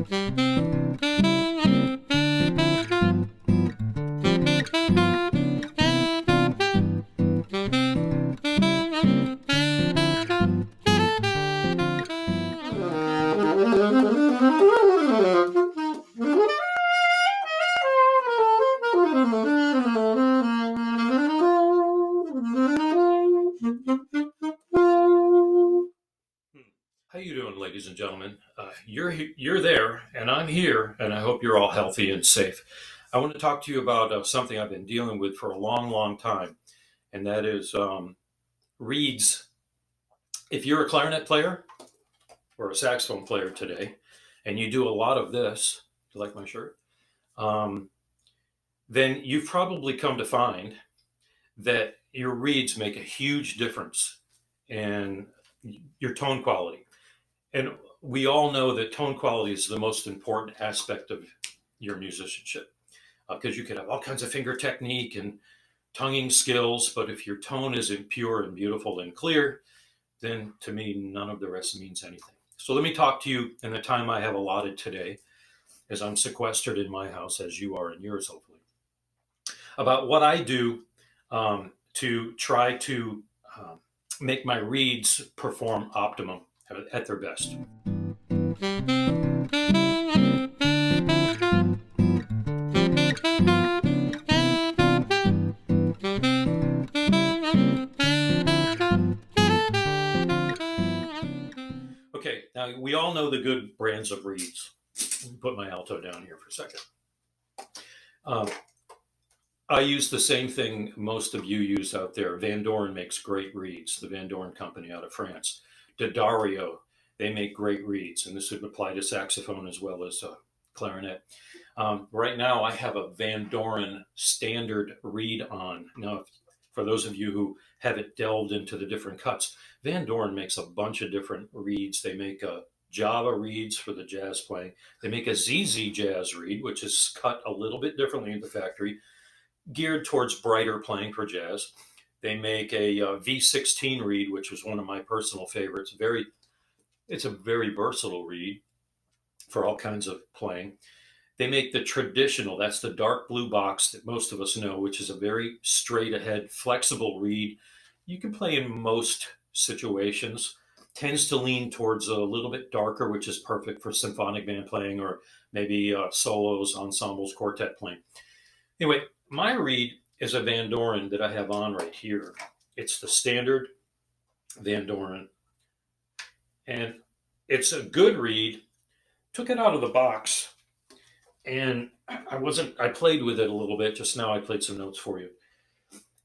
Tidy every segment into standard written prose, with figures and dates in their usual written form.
How you doing, ladies and gentlemen? You're there, and I'm here, and I hope you're all healthy and safe. I want to talk to you about something I've been dealing with for a long, long time, and that is reeds. If you're a clarinet player or a saxophone player today, and you do a lot of this, you like my shirt, um, then you've probably come to find that your reeds make a huge difference in your tone quality. And we all know that tone quality is the most important aspect of your musicianship because you could have all kinds of finger technique and tonguing skills, but if your tone isn't pure and beautiful and clear, then to me, none of the rest means anything. So let me talk to you in the time I have allotted today, as I'm sequestered in my house, as you are in yours, hopefully, about what I do to try to make my reeds perform optimum at their best. Okay, now we all know the good brands of reeds. Let me put my alto down here for a second. I use the same thing most of you use out there. Van Doren makes great reeds, the Van Doren company out of France. D'Addario, they make great reeds, and this would apply to saxophone as well as clarinet. Right now, I have a Van Doren standard reed on. Now, for those of you who haven't delved into the different cuts, Van Doren makes a bunch of different reeds. They make Java reeds for the jazz playing. They make a ZZ jazz reed, which is cut a little bit differently in the factory, geared towards brighter playing for jazz. They make a V16 reed, which was one of my personal favorites. It's a very versatile reed for all kinds of playing. They make the traditional, that's the dark blue box that most of us know, which is a very straight ahead, flexible reed. You can play in most situations. Tends to lean towards a little bit darker, which is perfect for symphonic band playing or maybe solos, ensembles, quartet playing. Anyway, my reed is a Van Doren that I have on right here. It's the standard Van Doren. And it's a good reed. Took it out of the box and I played with it a little bit. Just now I played some notes for you.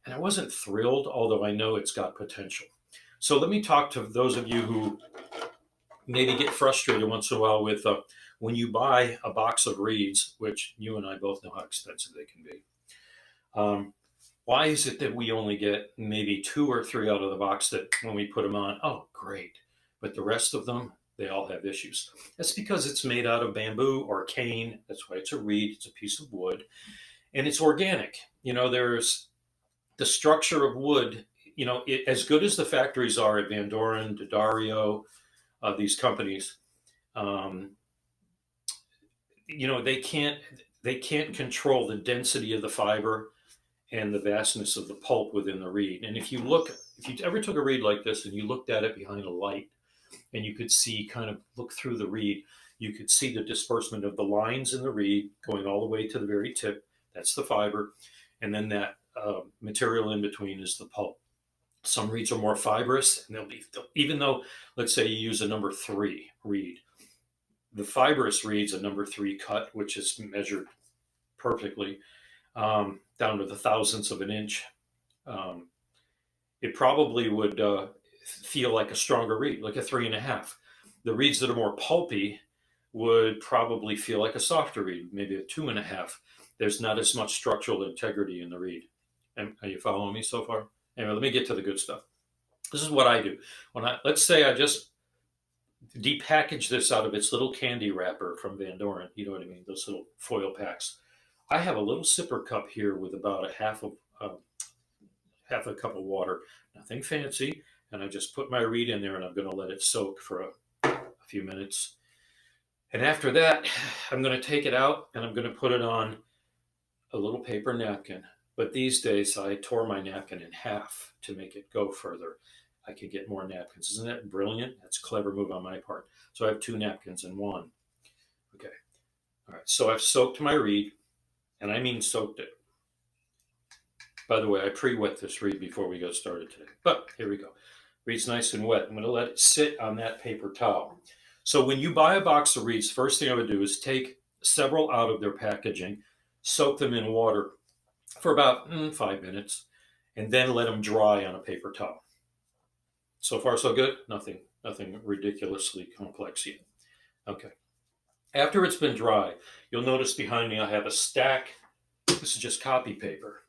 And I wasn't thrilled, although I know it's got potential. So let me talk to those of you who maybe get frustrated once in a while with when you buy a box of reeds, which you and I both know how expensive they can be. Why is it that we only get maybe 2 or 3 out of the box that when we put them on, oh, great. But the rest of them, they all have issues. That's because it's made out of bamboo or cane. That's why it's a reed. It's a piece of wood. And it's organic. There's the structure of wood. As good as the factories are at Van Doren, D'Addario, these companies, they can't control the density of the fiber and the vastness of the pulp within the reed. And if you ever took a reed like this and you looked at it behind a light and you could look through the reed, you could see the disbursement of the lines in the reed going all the way to the very tip. That's the fiber. And then that material in between is the pulp. Some reeds are more fibrous, and even though, let's say you use a number 3 reed, the fibrous reed's a number 3 cut, which is measured perfectly down to the thousandths of an inch. It probably would feel like a stronger reed, like a 3.5. The reeds that are more pulpy would probably feel like a softer reed, maybe a 2.5. There's not as much structural integrity in the reed. Are you following me so far? Anyway, let me get to the good stuff. This is what I do. Let's say I just depackage this out of its little candy wrapper from Van Doren. You know what I mean? Those little foil packs. I have a little sipper cup here with about a half a cup of water. Nothing fancy. And I just put my reed in there and I'm going to let it soak for a few minutes. And after that, I'm going to take it out and I'm going to put it on a little paper napkin. But these days, I tore my napkin in half to make it go further. I could get more napkins. Isn't that brilliant? That's a clever move on my part. So I have 2 napkins in one. Okay. All right. So I've soaked my reed, and I mean soaked it. By the way, I pre-wet this reed before we got started today. But here we go. Reed's nice and wet. I'm going to let it sit on that paper towel. So when you buy a box of reeds, first thing I would do is take several out of their packaging, soak them in water for about 5 minutes, and then let them dry on a paper towel. So far, so good. Nothing ridiculously complex yet. Okay. After it's been dry, you'll notice behind me I have a stack. This is just copy paper.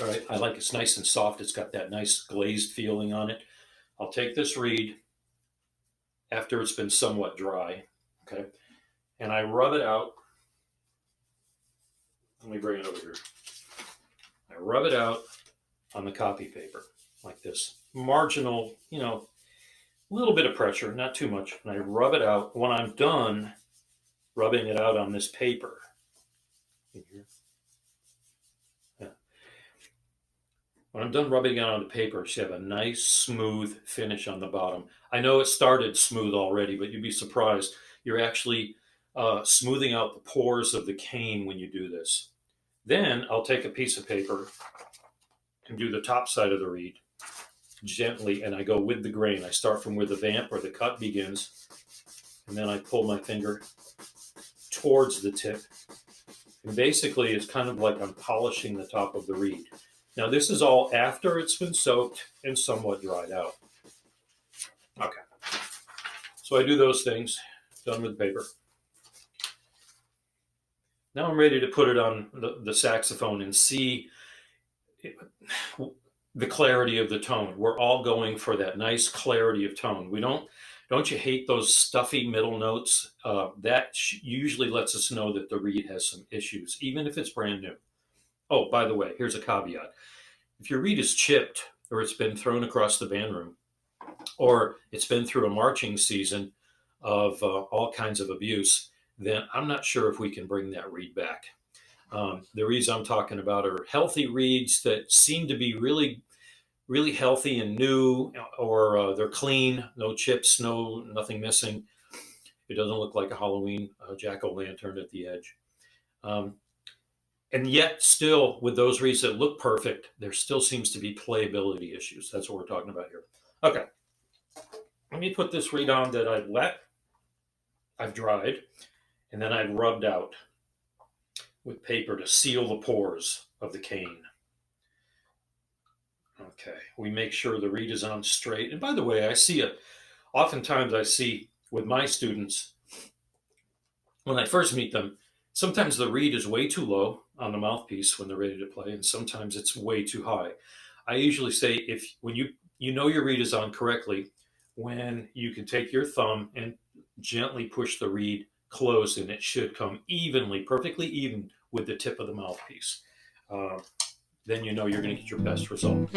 All right. I like it's nice and soft. It's got that nice glazed feeling on it. I'll take this reed after it's been somewhat dry, okay, and I rub it out. Let me bring it over here. I rub it out on the copy paper like this. Marginal, a little bit of pressure, not too much. And I rub it out. When I'm done rubbing it out on this paper, when I'm done rubbing it on the paper, you have a nice smooth finish on the bottom. I know it started smooth already, but you'd be surprised. You're actually smoothing out the pores of the cane when you do this. Then I'll take a piece of paper and do the top side of the reed gently, and I go with the grain. I start from where the vamp or the cut begins, and then I pull my finger towards the tip. And basically, it's kind of like I'm polishing the top of the reed. Now, this is all after it's been soaked and somewhat dried out. Okay. So I do those things, done with the paper. Now I'm ready to put it on the saxophone and see the clarity of the tone. We're all going for that nice clarity of tone. We don't you hate those stuffy middle notes? That usually lets us know that the reed has some issues, even if it's brand new. Oh, by the way, here's a caveat. If your reed is chipped or it's been thrown across the band room or it's been through a marching season of all kinds of abuse, then I'm not sure if we can bring that reed back. The reeds I'm talking about are healthy reeds that seem to be really, really healthy and new, or they're clean, no chips, nothing missing. It doesn't look like a Halloween jack-o'-lantern at the edge. And yet still, with those reeds that look perfect, there still seems to be playability issues. That's what we're talking about here. Okay. Let me put this reed on that I've wet, I've dried, and then I've rubbed out with paper to seal the pores of the cane. Okay, we make sure the reed is on straight. And by the way, oftentimes I see with my students, when I first meet them, sometimes the reed is way too low on the mouthpiece when they're ready to play, and sometimes it's way too high. I usually say when you know your reed is on correctly, when you can take your thumb and gently push the reed closed, and it should come perfectly even with the tip of the mouthpiece. Then you know you're going to get your best result.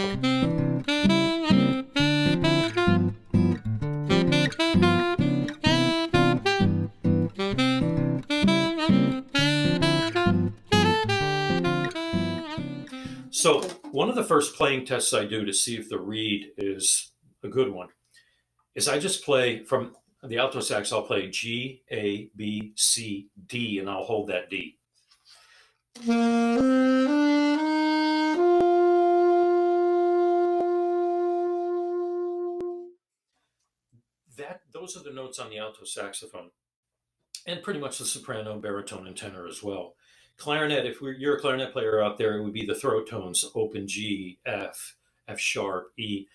So one of the first playing tests I do to see if the reed is a good one is I just play from the alto sax. I'll play G, A, B, C, D, and I'll hold that D. Those are the notes on the alto saxophone, and pretty much the soprano, baritone, and tenor as well. Clarinet, if you're a clarinet player out there, it would be the throat tones: open G, F, F sharp, E.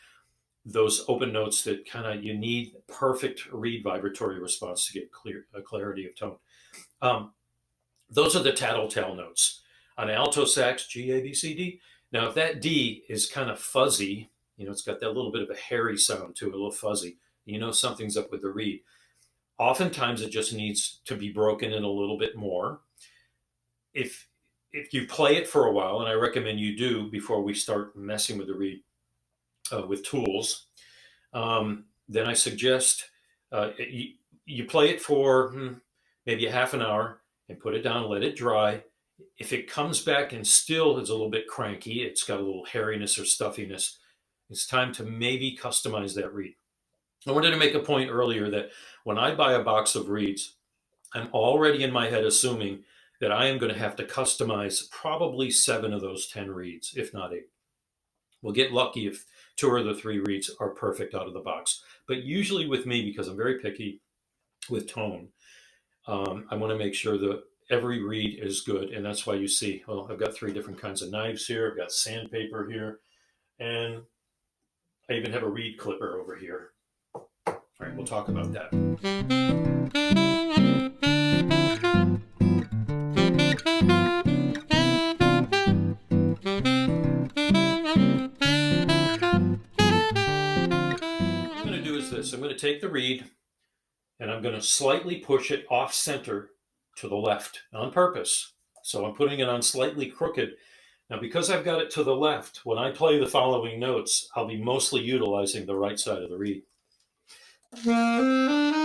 Those open notes that you need perfect reed vibratory response to get a clarity of tone. Those are the tattletale notes. On alto sax, G, A, B, C, D. Now, if that D is kind of fuzzy, it's got that little bit of a hairy sound to it, a little fuzzy, something's up with the reed. Oftentimes, it just needs to be broken in a little bit more. If you play it for a while, and I recommend you do before we start messing with the reed with tools, then I suggest you play it for maybe a half an hour and put it down, let it dry. If it comes back and still is a little bit cranky, it's got a little hairiness or stuffiness, it's time to maybe customize that reed. I wanted to make a point earlier that when I buy a box of reeds, I'm already in my head assuming that I am going to have to customize probably 7 of those 10 reeds, if not 8. We'll get lucky if 2 or the 3 reeds are perfect out of the box. But usually with me, because I'm very picky with tone, I want to make sure that every reed is good. And that's why you see, well, I've got 3 different kinds of knives here. I've got sandpaper here. And I even have a reed clipper over here. All right, we'll talk about that. I'm going to take the reed and I'm going to slightly push it off center to the left on purpose. So I'm putting it on slightly crooked. Now, because I've got it to the left, when I play the following notes, I'll be mostly utilizing the right side of the reed. And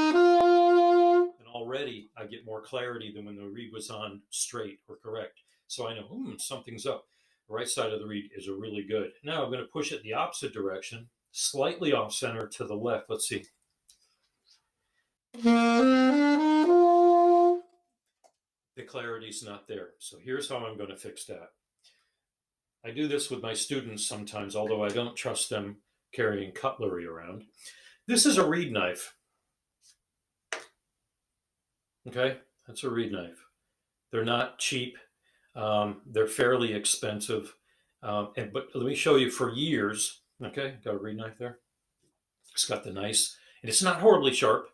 already I get more clarity than when the reed was on straight or correct. So I know, something's up. The right side of the reed is really good. Now I'm going to push it the opposite direction, slightly off center to the left. Let's see. The clarity's not there. So here's how I'm going to fix that. I do this with my students sometimes, although I don't trust them carrying cutlery around. This is a reed knife. Okay, that's a reed knife. They're not cheap. They're fairly expensive. But let me show you for years. Okay, got a reed knife there. It's got the nice, and it's not horribly sharp.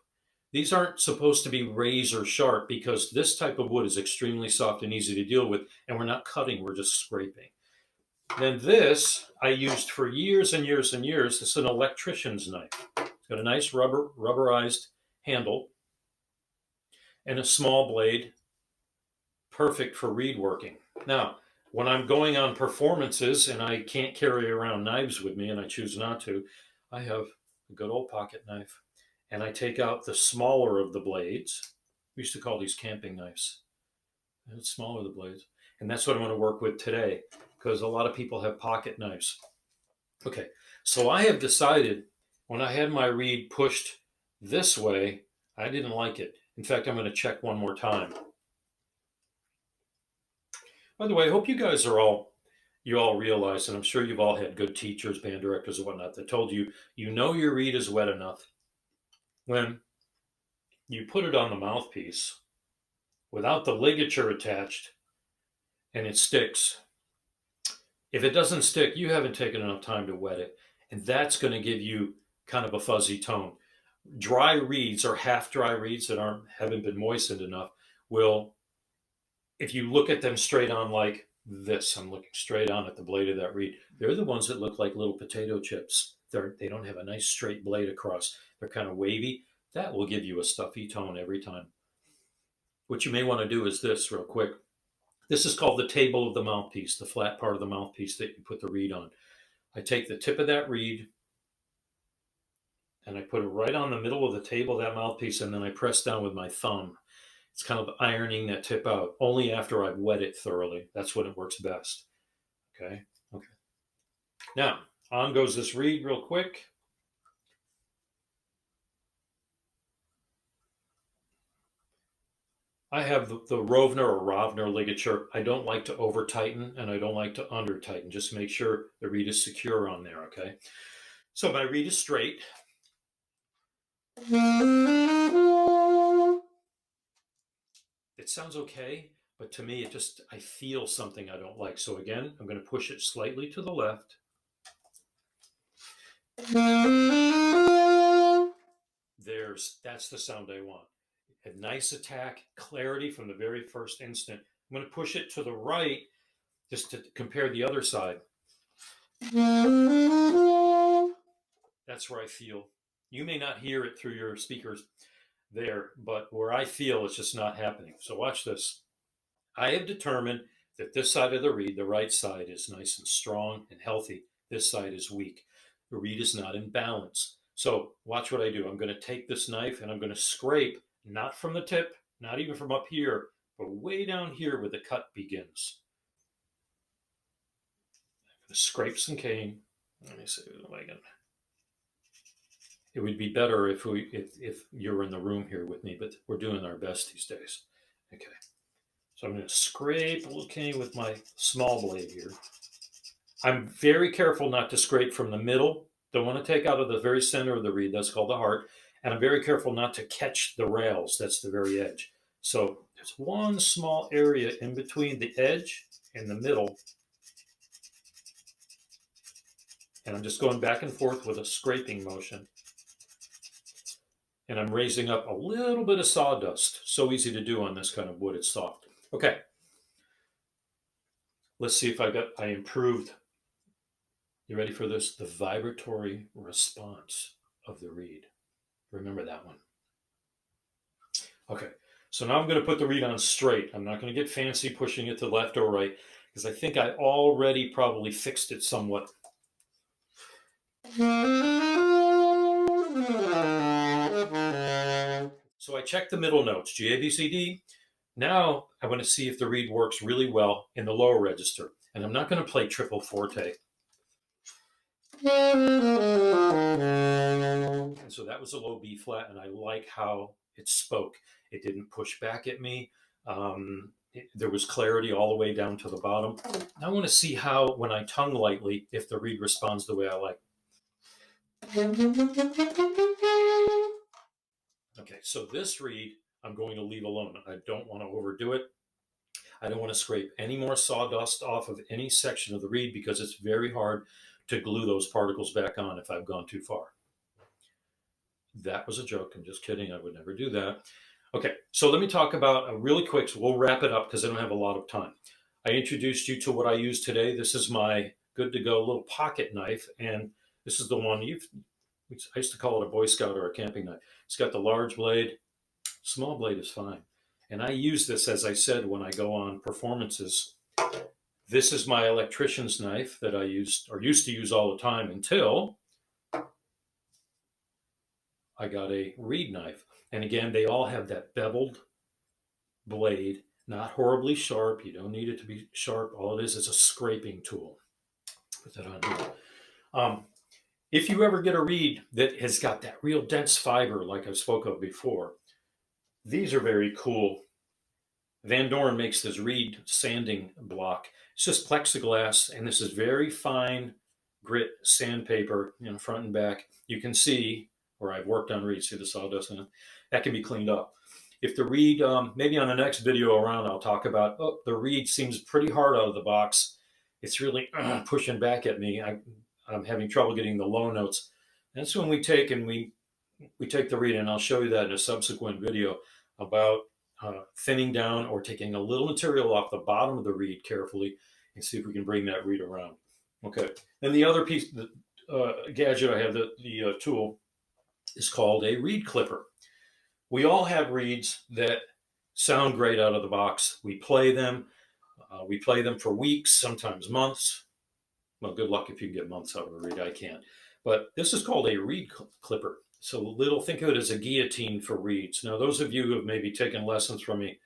These aren't supposed to be razor sharp because this type of wood is extremely soft and easy to deal with, and we're not cutting, we're just scraping. Then this I used for years and years and years. This is an electrician's knife. It's got a nice rubberized handle and a small blade, perfect for reed working. Now, when I'm going on performances and I can't carry around knives with me and I choose not to, I have a good old pocket knife. And I take out the smaller of the blades. We used to call these camping knives. And it's smaller, the blades. And that's what I'm going to work with today, because a lot of people have pocket knives. Okay, so I have decided when I had my reed pushed this way, I didn't like it. In fact, I'm going to check one more time. By the way, I hope you guys are you all realize, and I'm sure you've all had good teachers, band directors and whatnot, that told you, you know your reed is wet enough when you put it on the mouthpiece without the ligature attached and it sticks. If it doesn't stick, you haven't taken enough time to wet it, and that's going to give you kind of a fuzzy tone. Dry reeds or half-dry reeds that haven't been moistened enough will, if you look at them straight on like this, I'm looking straight on at the blade of that reed, they're the ones that look like little potato chips. They don't have a nice straight blade across. They're kind of wavy. That will give you a stuffy tone every time. What you may want to do is this real quick. This is called the table of the mouthpiece, the flat part of the mouthpiece that you put the reed on. I take the tip of that reed and I put it right on the middle of the table of that mouthpiece, and then I press down with my thumb. It's kind of ironing that tip out. Only after I've wet it thoroughly. That's when it works best. Okay. Now, on goes this reed real quick. I have the Rovner or Rovner ligature. I don't like to over tighten and I don't like to under tighten. Just make sure the reed is secure on there, okay? So my reed is straight. It sounds okay, but to me, I feel something I don't like. So again, I'm going to push it slightly to the left. That's the sound I want. A nice attack, clarity from the very first instant. I'm going to push it to the right just to compare the other side. That's where I feel. You may not hear it through your speakers there, but where I feel it's just not happening. So watch this. I have determined that this side of the reed, the right side, is nice and strong and healthy. This side is weak. The reed is not in balance. So watch what I do. I'm going to take this knife and I'm going to scrape, not from the tip, not even from up here, but way down here where the cut begins. I'm going to scrape some cane. Let me see if I can. It would be better if you were in the room here with me, but we're doing our best these days. Okay. So I'm going to scrape a little cane with my small blade here. I'm very careful not to scrape from the middle. Don't want to take out of the very center of the reed. That's called the heart. And I'm very careful not to catch the rails. That's the very edge. So there's one small area in between the edge and the middle. And I'm just going back and forth with a scraping motion. And I'm raising up a little bit of sawdust. So easy to do on this kind of wood. It's soft. Okay. Let's see if I improved. You ready for this? The vibratory response of the reed. Remember that one. Okay, so now I'm going to put the reed on straight. I'm not going to get fancy pushing it to left or right because I think I already probably fixed it somewhat. So I checked the middle notes, G, A, B, C, D. Now I want to see if the reed works really well in the lower register. And I'm not going to play triple forte. And so that was a low B flat, and I like how it spoke. It didn't push back at me. There was clarity all the way down to the bottom. I want to see how, when I tongue lightly, if the reed responds the way I like. Okay, so this reed I'm going to leave alone. I don't want to overdo it. I don't want to scrape any more sawdust off of any section of the reed because it's very hard to glue those particles back on if I've gone too far. That was a joke. I'm just kidding. I would never do that. Okay, so let me talk about really quick. So we'll wrap it up because I don't have a lot of time. I introduced you to what I use today. This is my good to go little pocket knife, and this is the one I used to call it a Boy Scout or a camping knife. It's got the large blade. Small blade is fine. And I use this, as I said, when I go on performances. This is my electrician's knife that I used to use all the time until I got a reed knife. And again, they all have that beveled blade, not horribly sharp. You don't need it to be sharp. All it is a scraping tool. Put that on here. If you ever get a reed that has got that real dense fiber, like I spoke of before, these are very cool. Van Doren makes this reed sanding block. It's just plexiglass, and this is very fine grit sandpaper, front and back. You can see where I've worked on reeds. See the sawdust in it? That can be cleaned up. If the reed, maybe on the next video around, I'll talk about, the reed seems pretty hard out of the box. It's really pushing back at me. I'm having trouble getting the low notes. That's when we take the reed, and I'll show you that in a subsequent video about thinning down or taking a little material off the bottom of the reed carefully and see if we can bring that reed around. Okay. Then the other piece, the gadget I have, the tool, is called a reed clipper. We all have reeds that sound great out of the box. We play them. We play them for weeks, sometimes months. Well, good luck if you can get months out of a reed. I can't. But this is called a reed clipper. So think of it as a guillotine for reeds. Now, those of you who have maybe taken lessons from me,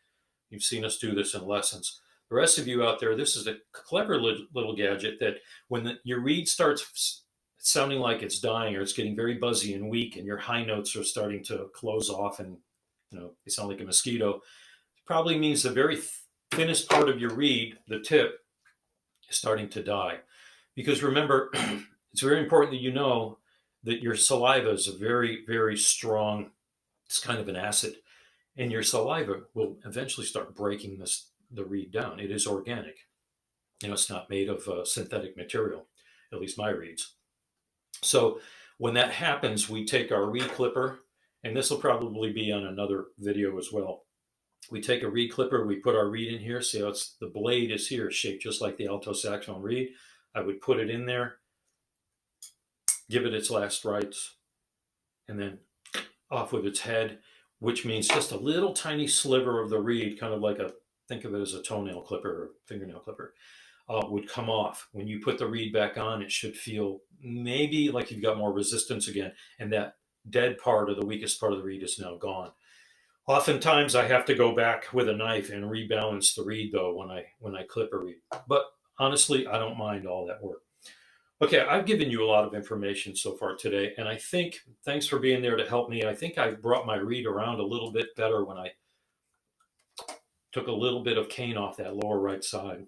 you've seen us do this in lessons. The rest of you out there, this is a clever little gadget that when your reed starts sounding like it's dying or it's getting very buzzy and weak and your high notes are starting to close off and they sound like a mosquito, it probably means the very thinnest part of your reed, the tip, is starting to die. Because remember, it's very important that you know that your saliva is a very, very strong, it's kind of an acid, and your saliva will eventually start breaking the reed down. It is organic. It's not made of synthetic material, at least my reeds. So when that happens, we take our reed clipper, and this will probably be on another video as well. We take a reed clipper, we put our reed in here. See how the blade is here, shaped just like the alto saxophone reed. I would put it in there, give it its last rites, and then off with its head, which means just a little tiny sliver of the reed, kind of like think of it as a toenail clipper or fingernail clipper. would come off. When you put the reed back on, it should feel maybe like you've got more resistance again, and that dead part or the weakest part of the reed is now gone. Oftentimes, I have to go back with a knife and rebalance the reed though when I clip a reed. But honestly, I don't mind all that work. Okay, I've given you a lot of information so far today, and I think thanks for being there to help me. I think I've brought my reed around a little bit better when I took a little bit of cane off that lower right side.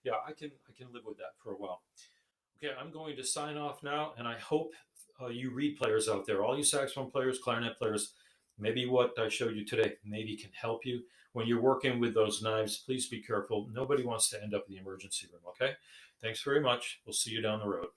Yeah, I can live with that for a while. Okay, I'm going to sign off now, and I hope you reed players out there, all you saxophone players, clarinet players, maybe what I showed you today maybe can help you when you're working with those knives. Please be careful. Nobody wants to end up in the emergency room. Okay, thanks very much. We'll see you down the road.